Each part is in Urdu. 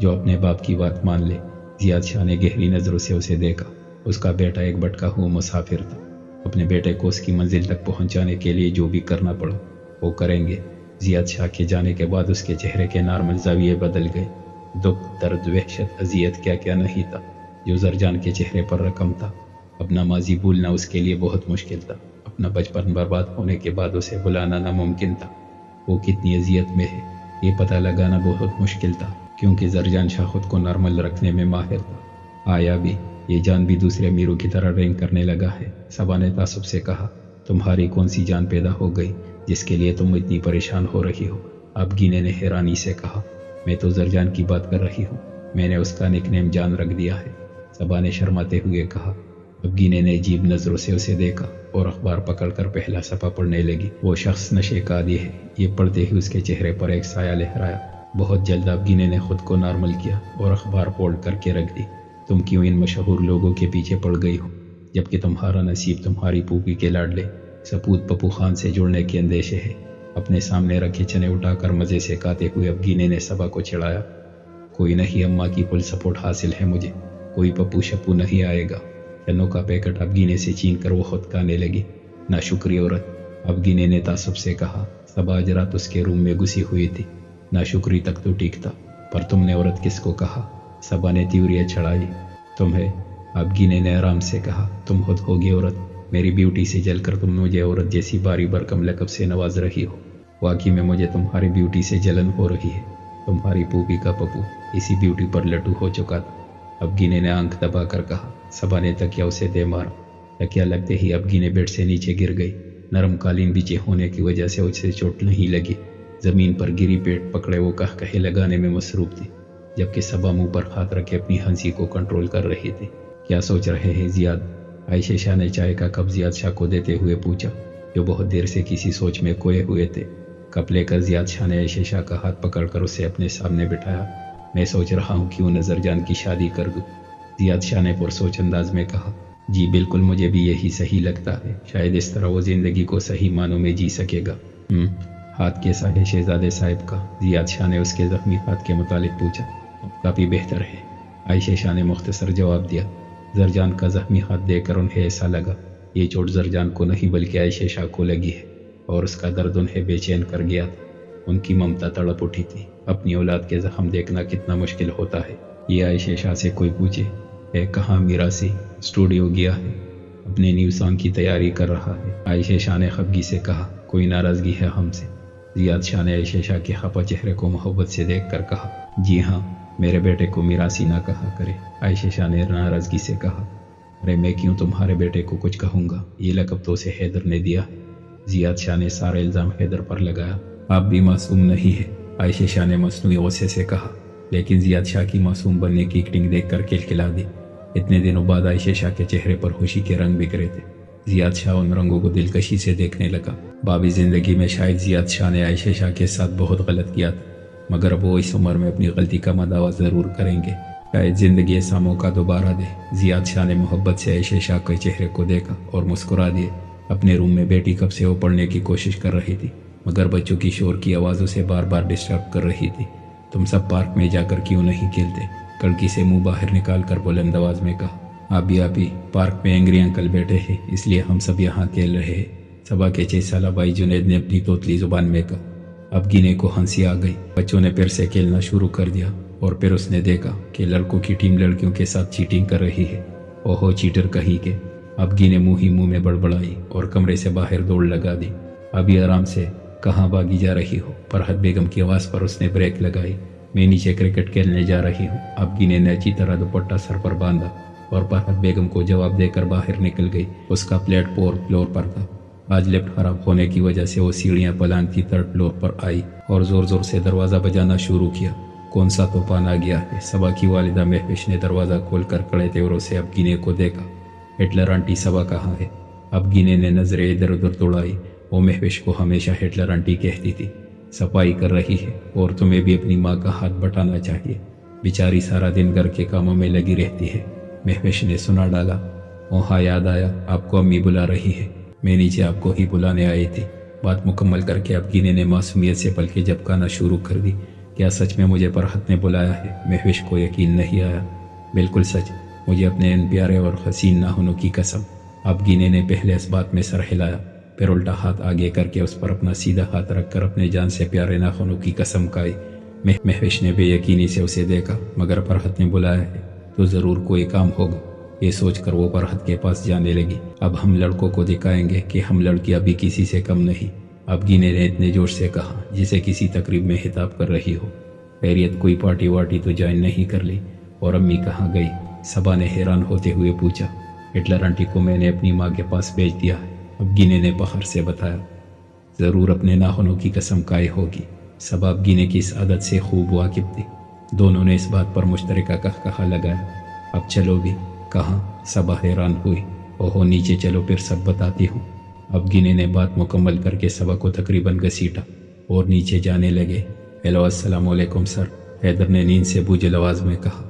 جو اپنے باپ کی بات مان لے۔ زیاد شاہ نے گہری نظروں سے اسے دیکھا۔ اس کا بیٹا ایک بھٹکا ہوا مسافر تھا۔ اپنے بیٹے کو اس کی منزل تک پہنچانے کے لیے جو بھی کرنا پڑا وہ کریں گے۔ زیاد شاہ کے جانے کے بعد اس کے چہرے کے نارمل زاویے بدل گئے۔ دکھ، درد، وحشت، اذیت، کیا کیا نہیں تھا جو زرجان کے چہرے پر رقم تھا۔ اپنا ماضی بھولنا اس کے لیے بہت مشکل تھا۔ اپنا بچپن برباد ہونے کے بعد اسے بلانا ناممکن تھا۔ وہ کتنی اذیت میں ہے یہ پتہ لگانا بہت مشکل تھا، کیونکہ زرجان شاہ خود کو نارمل رکھنے میں ماہر تھا۔ آیا بھی یہ جان بھی دوسرے امیروں کی طرح رینگ کرنے لگا ہے؟ صبا نے تعصب سے کہا۔ تمہاری کون سی جان پیدا ہو گئی جس کے لیے تم اتنی پریشان ہو رہی ہو؟ ابگینے نے حیرانی سے کہا۔ میں تو زرجان کی بات کر رہی ہوں، میں نے اس کا نک نیم جان رکھ دیا ہے، صبا نے شرماتے ہوئے کہا۔ ابگینے نے عجیب نظروں سے اسے دیکھا اور اخبار پکڑ کر پہلا صفحہ پڑھنے لگی۔ وہ شخص نشے کا عادی ہے، یہ پڑھتے ہی اس کے چہرے پر ایک سایہ لہرایا۔ بہت جلد ابگینے نے خود کو نارمل کیا اور اخبار فولڈ کر کے رکھ دی۔ تم کیوں ان مشہور لوگوں کے پیچھے پڑ گئی ہو جبکہ تمہارا نصیب تمہاری پھوپھی کے لاڈلے سپوت پپو خان سے جڑنے کے اندیشے ہے؟ اپنے سامنے رکھے چنے اٹھا کر مزے سے کھاتے ہوئے ابگینے نے صبا کو چڑھایا۔ کوئی نہیں، اماں کی فل سپورٹ حاصل ہے مجھے، کوئی پپو شپو نہیں آئے گا۔ چنوں کا پیکٹ ابگینے سے چھین کر وہ خود کھانے لگی۔ ناشکری عورت، ابگینے نے تعصب سے کہا۔ صبا آج رات اس کے روم میں گھسی ہوئی تھی۔ ناشکری تک تو ٹھیک تھا، پر تم نے عورت کس کو کہا؟ صبا نے تیوریاں چھڑائی۔ تمہیں، ابگینے نے آرام سے کہا۔ تم خود ہوگی عورت، میری بیوٹی سے جل کر تم مجھے عورت جیسی باری برکم لقب سے نواز رہی ہو۔ واقعی میں مجھے تمہاری بیوٹی سے جلن ہو رہی ہے۔ تمہاری پھوپھی کا پپو اسی بیوٹی پر لٹو ہو چکا تھا، ابگینے نے آنکھ دبا کر کہا۔ صبا نے تکیا اسے دے مارا۔ تکیا لگتے ہی ابگینے بیڈ سے نیچے گر گئی۔ نرم قالین بچھے ہونے کی وجہ سے اسے چوٹ نہیں لگی۔ زمین پر گری پیٹ پکڑے وہ کہے لگانے میں مصروف تھی، جبکہ صبا منہ پر ہاتھ رکھے اپنی ہنسی کو کنٹرول کر رہی تھی۔ کیا سوچ رہے ہیں زیاد؟ عائشہ شاہ نے چائے کا کپ زیاد شاہ کو دیتے ہوئے پوچھا، جو بہت دیر سے کسی سوچ میں کھوئے ہوئے تھے۔ کپ لے کر زیاد شاہ نے عائشہ شاہ کا ہاتھ پکڑ کر اسے اپنے سامنے بٹھایا۔ میں سوچ رہا ہوں کیوں نہ زرجان کی شادی کر دوں، زیاد شاہ نے پرسوچ انداز میں کہا۔ جی بالکل، مجھے بھی یہی صحیح لگتا ہے، شاید اس طرح وہ زندگی کو صحیح معنوں میں جی سکے گا۔ ہاتھ کیسا ہے شہزادے صاحب کا؟ زیاد شاہ نے اس کے زخمی ہاتھ کے متعلق پوچھا۔ کافی بہتر ہے، عائشہ شاہ نے مختصر جواب دیا۔ زرجان کا زخمی ہاتھ دیکھ کر انہیں ایسا لگا یہ چوٹ زرجان کو نہیں بلکہ عائشہ شاہ کو لگی ہے، اور اس کا درد انہیں بے چین کر گیا تھا۔ ان کی ممتا تڑپ اٹھی تھی۔ اپنی اولاد کے زخم دیکھنا کتنا مشکل ہوتا ہے۔ یہ عائشہ شاہ سے کوئی پوچھے، اے کہاں میراثی؟ اسٹوڈیو گیا ہے، اپنے نیو سانگ کی تیاری کر رہا ہے، عائشہ شاہ نے خفگی سے کہا۔ کوئی ناراضگی ہے ہم سے؟ زیاد شاہ نے عائشہ شاہ کے خفا چہرے کو محبت سے دیکھ کر کہا۔ جی ہاں، میرے بیٹے کو میراثی نہ کہا کرے، عائشہ شاہ نے ناراضگی سے کہا۔ ارے میں کیوں تمہارے بیٹے کو کچھ کہوں گا، یہ لقب تو اسے حیدر نے دیا ہے۔ زیاد شاہ نے سارا الزام حیدر پر لگایا۔ آپ بھی معصوم نہیں ہے، عائشہ شاہ نے مصنوعی غصے سے کہا، لیکن زیاد شاہ کی معصوم بننے کی ایکٹنگ دیکھ کر کھلکھلا دی۔ اتنے دنوں بعد عائشہ شاہ کے چہرے پر خوشی کے رنگ بکھرے تھے۔ زیاد شاہ ان رنگوں کو دلکشی سے دیکھنے لگا۔ بابی زندگی میں شاید زیاد شاہ نے عائشہ شاہ کے ساتھ بہت غلط کیا تھا، مگر اب وہ اس عمر میں اپنی غلطی کا مداوع ضرور کریں گے۔ شاید زندگی ایسا موقع دوبارہ دے۔ زیاد شاہ نے محبت سے عائشہ شاہ کے چہرے کو دیکھا اور مسکرا دیے۔ اپنے روم میں بیٹی کب سے وہ پڑھنے کی کوشش کر رہی تھی، مگر بچوں کی شور کی آوازوں سے بار بار ڈسٹرب کر رہی تھی۔ تم سب پارک میں جا کر کیوں نہیں کھیلتے؟ کڑکی سے منہ باہر نکال کر بلند آواز میں کہا۔ آپ ہی پارک میں اینگری انکل بیٹھے ہیں، اس لیے ہم سب یہاں کھیل رہے ہیں، صبا کے 6 سالہ بھائی جنید نے اپنی توتلی زبان میں کہا۔ اب گینے کو ہنسی آ گئی۔ بچوں نے پھر سے کھیلنا شروع کر دیا اور پھر اس نے دیکھا کہ لڑکوں کی ٹیم لڑکیوں کے ساتھ چیٹنگ کر رہی ہے۔ اوہو چیٹر کہیں کے! اب گینے منہ میں بڑبڑائی اور کمرے سے باہر دوڑ لگا دی۔ ابھی آرام سے، کہاں بھاگی جا رہی ہو؟ فرحت بیگم کی آواز پر اس نے بریک لگائی۔ میں نیچے کرکٹ کھیلنے جا رہی ہوں۔ اب گینے نے اچھی طرح دوپٹہ سر پر باندھا اور فرحت بیگم کو جواب دے کر باہر نکل گئی۔ اس کا پلیٹ فلور پر تھا۔ آج لفٹ خراب ہونے کی وجہ سے وہ سیڑھیاں پلانگتی 3rd فلور پر آئی اور زور زور سے دروازہ بجانا شروع کیا۔ کون سا طوفان آ گیا ہے؟ صبا کی والدہ مہوش نے دروازہ کھول کر کڑے تیوروں سے اب گینے کو دیکھا۔ ہٹلر آنٹی صبا کہاں ہے؟ اب گینے نے نظریں ادھر ادھر دوڑائی۔ وہ مہوش کو ہمیشہ ہٹلر آنٹی کہتی تھی۔ صفائی کر رہی ہے اور تمہیں بھی اپنی ماں کا ہاتھ بٹانا چاہیے، بیچاری سارا دن گھر کے کاموں میں لگی رہتی ہے، مہوش نے سنا ڈالا۔ وہاں یاد آیا آپ کو امی بلا رہی ہے، میں نیچے آپ کو ہی بلانے آئی تھی۔ بات مکمل کر کے اب گینے نے معصومیت سے پلکیں جھپکانا شروع کر دی کیا سچ میں مجھے فرحت نے بلایا ہے؟ مہوش کو یقین نہیں آیا۔ بالکل سچ، مجھے اپنے ان پیارے اور حسین ناخنوں کی قسم۔ اب گینے نے پہلے اس بات میں سر ہلایا، پھر الٹا ہاتھ آگے کر کے اس پر اپنا سیدھا ہاتھ رکھ کر اپنے جان سے پیارے ناخنوں کی قسم کھائی۔ مہوش نے بے یقینی سے اسے دیکھا، مگر فرحت نے بلایا ہے تو ضرور کوئی کام ہوگا، یہ سوچ کر وہ فرحت کے پاس جانے لگی۔ اب ہم لڑکوں کو دکھائیں گے کہ ہم لڑکیاں بھی کسی سے کم نہیں، اب گینے نے اتنے جوش سے کہا جسے کسی تقریب میں خطاب کر رہی ہو۔ خیریت کوئی پارٹی وارٹی تو جوائن نہیں کر لی؟ اور امی کہاں گئی؟ صبا نے حیران ہوتے ہوئے پوچھا۔ ہٹلر آنٹی کو میں نے اپنی ماں کے پاس بھیج دیا ہے، اب گینے نے فخر سے بتایا۔ ضرور اپنے ناخنوں کی قسم کھائی ہوگی۔ صبا اب گینے کی اس عادت سے خوب واقف تھی۔ دونوں نے اس بات پر مشترکہ قہقہہ لگایا۔ اب چلو بھی؟ کہاں؟ صبا حیران ہوئی۔ اوہو نیچے چلو، پھر سب بتاتی ہوں۔ اب گینے نے بات مکمل کر کے صبا کو تقریباً گھسیٹا اور نیچے جانے لگے۔ ہیلو، السلام علیکم سر، حیدر نے نیند سے بوجھل آواز میں کہا۔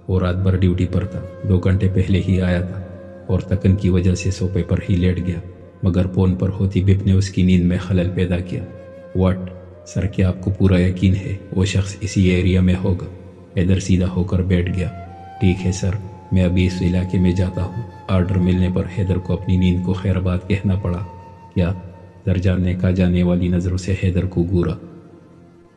وہ رات بھر ڈیوٹی پر تھا، 2 گھنٹے پہلے ہی آیا تھا اور تکن کی وجہ سے صوفے پر ہی لیٹ گیا، مگر فون پر ہوتی بپ نے اس کی نیند میں خلل پیدا کیا۔ واٹ سر، کیا آپ کو پورا یقین ہے وہ شخص اسی ایریا میں ہوگا؟ حیدر سیدھا ہو کر بیٹھ گیا۔ ٹھیک ہے سر، میں ابھی اس علاقے میں جاتا ہوں۔ آرڈر ملنے پر حیدر کو اپنی نیند کو خیر بات کہنا پڑا۔ کیا؟ در جاننے کا جانے والی نظروں سے حیدر کو گورا۔